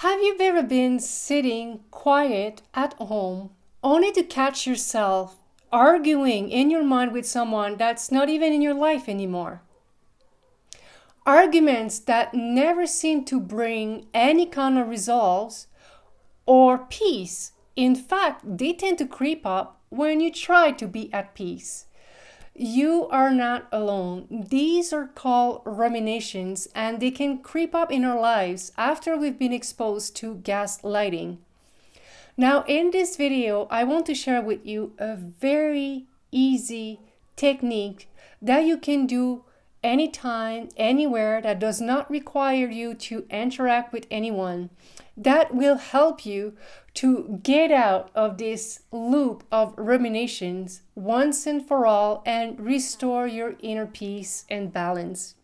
Have you ever been sitting quiet at home only to catch yourself arguing in your mind with someone that's not even in your life anymore? Arguments that never seem to bring any kind of resolves or peace. In fact, they tend to creep up when you try to be at peace. You are not alone. These are called ruminations, and they can creep up in our lives after we've been exposed to gaslighting. Now, in this video, I want to share with you a very easy technique that you can do anytime, anywhere, that does not require you to interact with anyone. That will help you to get out of this loop of ruminations once and for all and restore your inner peace and balance.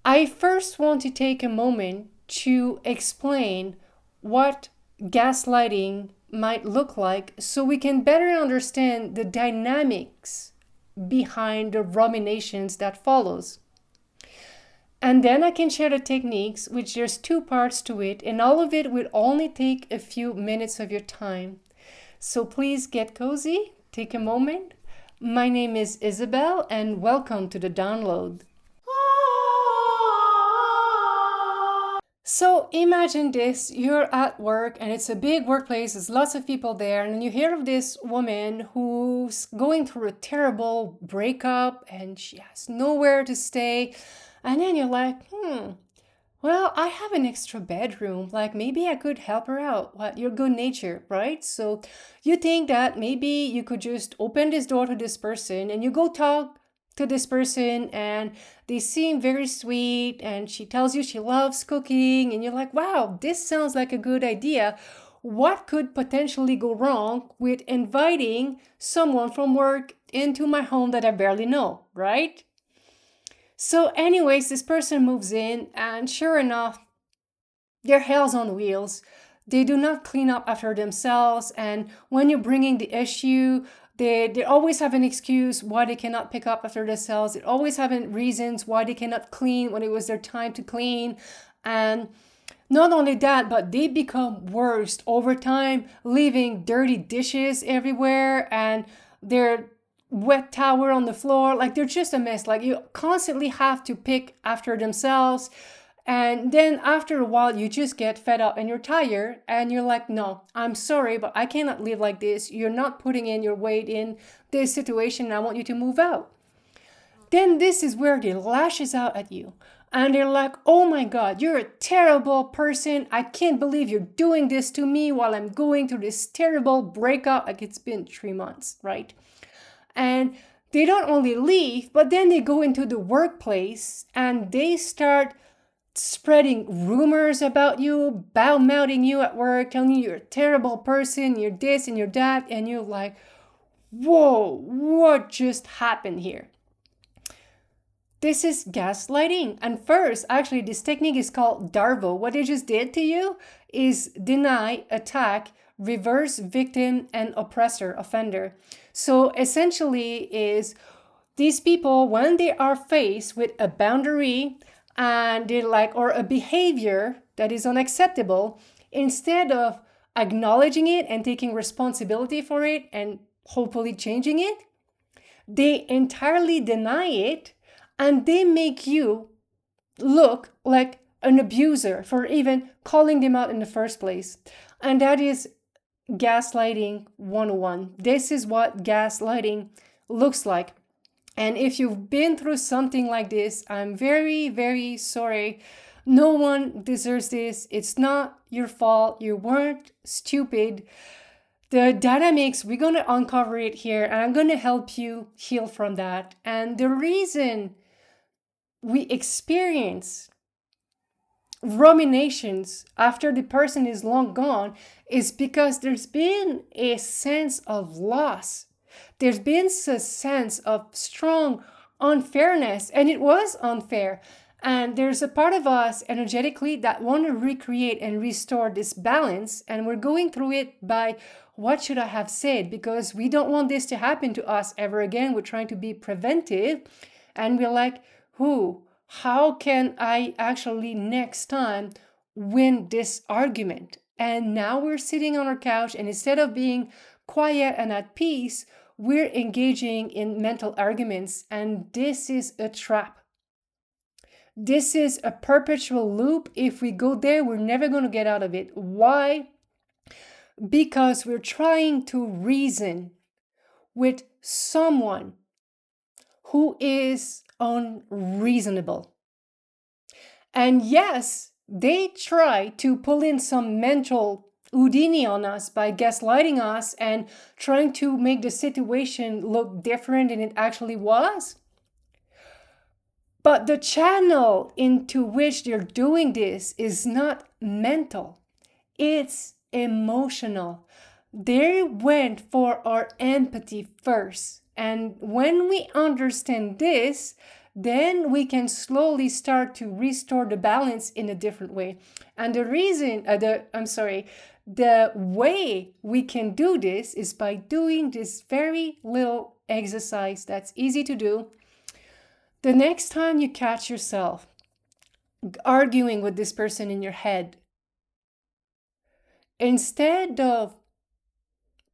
I first want to take a moment to explain what gaslighting might look like so we can better understand the dynamics behind the ruminations that follows. And then I can share the techniques, which there's two parts to it, and all of it will only take a few minutes of your time. So please get cozy, take a moment. My name is Isabel, and welcome to the download. So imagine this, you're at work and it's a big workplace, there's lots of people there, and then you hear of this woman who's going through a terrible breakup and she has nowhere to stay. And then you're like, well, I have an extra bedroom. Like maybe I could help her out. What? You're good nature, right? So you think that maybe you could just open this door to this person and you go talk to this person and they seem very sweet and she tells you she loves cooking and you're like, wow, this sounds like a good idea. What could potentially go wrong with inviting someone from work into my home that I barely know, right? So anyways, this person moves in and sure enough, they're hells on wheels. They do not clean up after themselves, and when you're bringing the issue, they always have an excuse why they cannot pick up after themselves. They always have reasons why they cannot clean when it was their time to clean. And not only that, but they become worse over time, leaving dirty dishes everywhere and they're wet towel on the floor. Like they're just a mess. Like you constantly have to pick after themselves. And then after a while, you just get fed up and you're tired and you're like, no, I'm sorry, but I cannot live like this. You're not putting in your weight in this situation. And I want you to move out. Then this is where they lashes out at you. And they're like, oh my God, you're a terrible person. I can't believe you're doing this to me while I'm going through this terrible breakup. Like it's been 3 months, right? And they don't only leave, but then they go into the workplace and they start spreading rumors about you, bad-mouthing you at work, telling you you're a terrible person, you're this and you're that, and you're like, whoa, what just happened here? This is gaslighting. And first, actually, this technique is called DARVO. What they just did to you is deny, attack, reverse victim, and oppressor, offender. So essentially is these people, when they are faced with a boundary and they're like, or a behavior that is unacceptable, instead of acknowledging it and taking responsibility for it and hopefully changing it, they entirely deny it and they make you look like an abuser for even calling them out in the first place. And that is gaslighting 101. This is what gaslighting looks like. And if you've been through something like this, I'm very, very sorry. No one deserves this. It's not your fault. You weren't stupid. The dynamics, we're going to uncover it here, and I'm going to help you heal from that. And the reason we experience ruminations after the person is long gone is because there's been a sense of loss. There's been a sense of strong unfairness, and it was unfair. And there's a part of us energetically that want to recreate and restore this balance. And we're going through it by what should I have said? Because we don't want this to happen to us ever again. We're trying to be preventive. And we're like, how can I actually next time win this argument. And now we're sitting on our couch, and instead of being quiet and at peace, we're engaging in mental arguments. And this is a trap. This is a perpetual loop. If we go there, we're never going to get out of it. Why? Because we're trying to reason with someone who is unreasonable. And yes, they try to pull in some mental Houdini on us by gaslighting us and trying to make the situation look different than it actually was. But the channel into which they're doing this is not mental, it's emotional. They went for our empathy first. And when we understand this, then we can slowly start to restore the balance in a different way. And the way we can do this is by doing this very little exercise that's easy to do. The next time you catch yourself arguing with this person in your head, instead of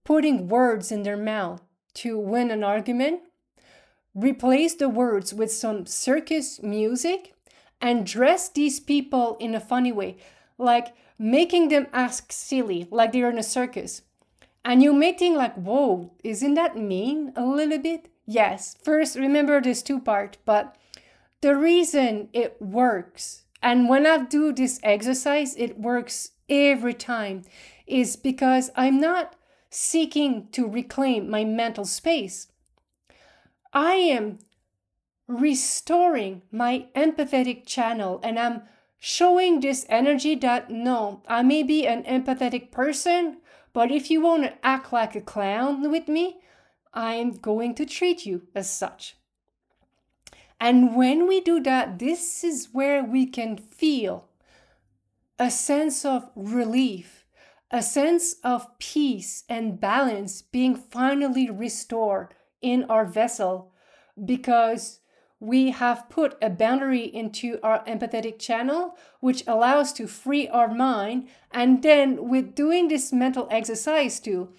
putting words in their mouth to win an argument, replace the words with some circus music and dress these people in a funny way, like making them act silly, like they're in a circus. And you may think like, whoa, isn't that mean a little bit? Yes, first remember this two-part, but the reason it works, and when I do this exercise, it works every time, is because I'm not seeking to reclaim my mental space. I am restoring my empathetic channel, and I'm showing this energy that no, I may be an empathetic person, but if you want to act like a clown with me, I'm going to treat you as such. And when we do that, this is where we can feel a sense of relief, a sense of peace and balance being finally restored in our vessel, because we have put a boundary into our empathetic channel, which allows to free our mind. And then with doing this mental exercise too,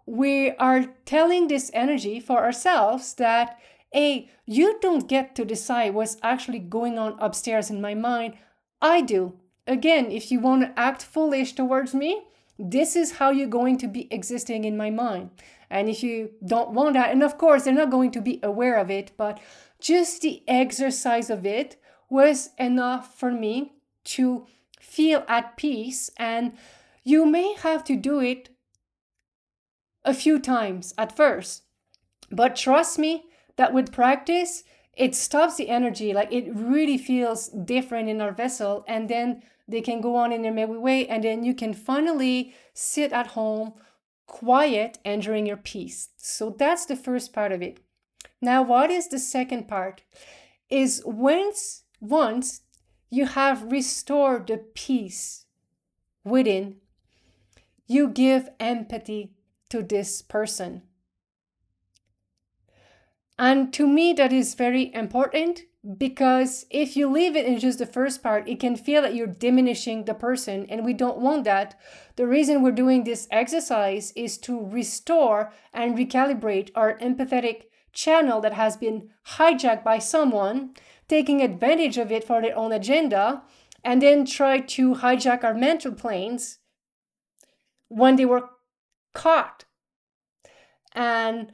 we are telling this energy for ourselves that, hey, you don't get to decide what's actually going on upstairs in my mind. I do. Again, if you want to act foolish towards me, this is how you're going to be existing in my mind. And if you don't want that, and of course, they're not going to be aware of it, but just the exercise of it was enough for me to feel at peace. And you may have to do it a few times at first, but trust me that with practice, it stops the energy. Like it really feels different in our vessel, and then they can go on in their merry way, and then you can finally sit at home, quiet, enjoying your peace. So that's the first part of it. Now, what is the second part? Is once you have restored the peace within, you give empathy to this person. And to me, that is very important, because if you leave it in just the first part, it can feel that you're diminishing the person, and we don't want that. The reason we're doing this exercise is to restore and recalibrate our empathetic channel that has been hijacked by someone, taking advantage of it for their own agenda, and then try to hijack our mental planes when they were caught. And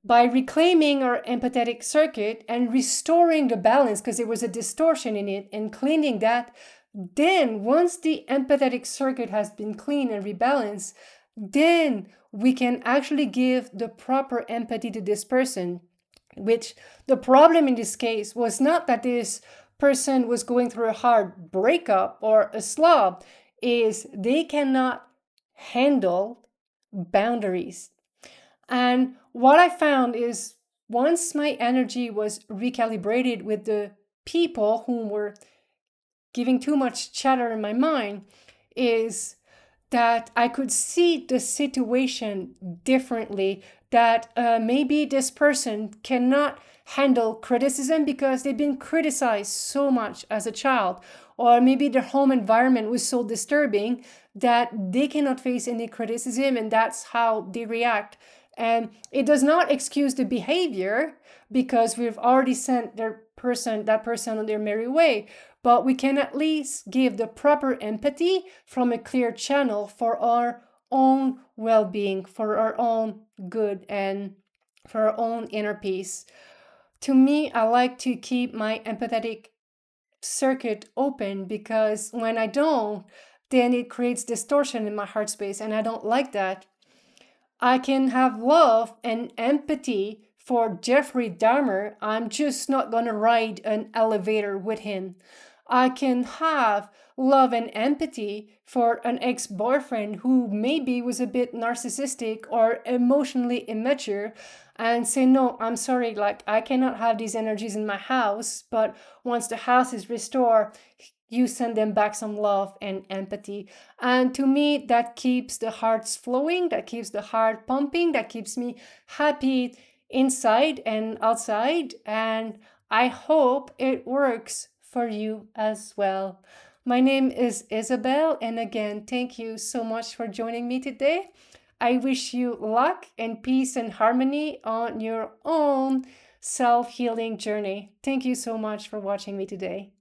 by reclaiming our empathetic circuit and restoring the balance, because there was a distortion in it, and cleaning that, then once the empathetic circuit has been cleaned and rebalanced, then we can actually give the proper empathy to this person. Which the problem in this case was not that this person was going through a hard breakup or a slob, is they cannot handle boundaries. And what I found is once my energy was recalibrated with the people whom were giving too much chatter in my mind, is that I could see the situation differently, that maybe this person cannot handle criticism because they've been criticized so much as a child, or maybe their home environment was so disturbing that they cannot face any criticism, and that's how they react. And it does not excuse the behavior, because we've already sent that person on their merry way, but we can at least give the proper empathy from a clear channel for our own well-being, for our own good, and for our own inner peace. To me, I like to keep my empathetic circuit open, because when I don't, then it creates distortion in my heart space, and I don't like that. I can have love and empathy for Jeffrey Dahmer. I'm just not gonna ride an elevator with him. I can have love and empathy for an ex boyfriend who maybe was a bit narcissistic or emotionally immature, and say, no, I'm sorry, like, I cannot have these energies in my house, but once the house is restored, you send them back some love and empathy. And to me, that keeps the hearts flowing, that keeps the heart pumping, that keeps me happy inside and outside. And I hope it works for you as well. My name is Isabel, and again, thank you so much for joining me today. I wish you luck and peace and harmony on your own self-healing journey. Thank you so much for watching me today.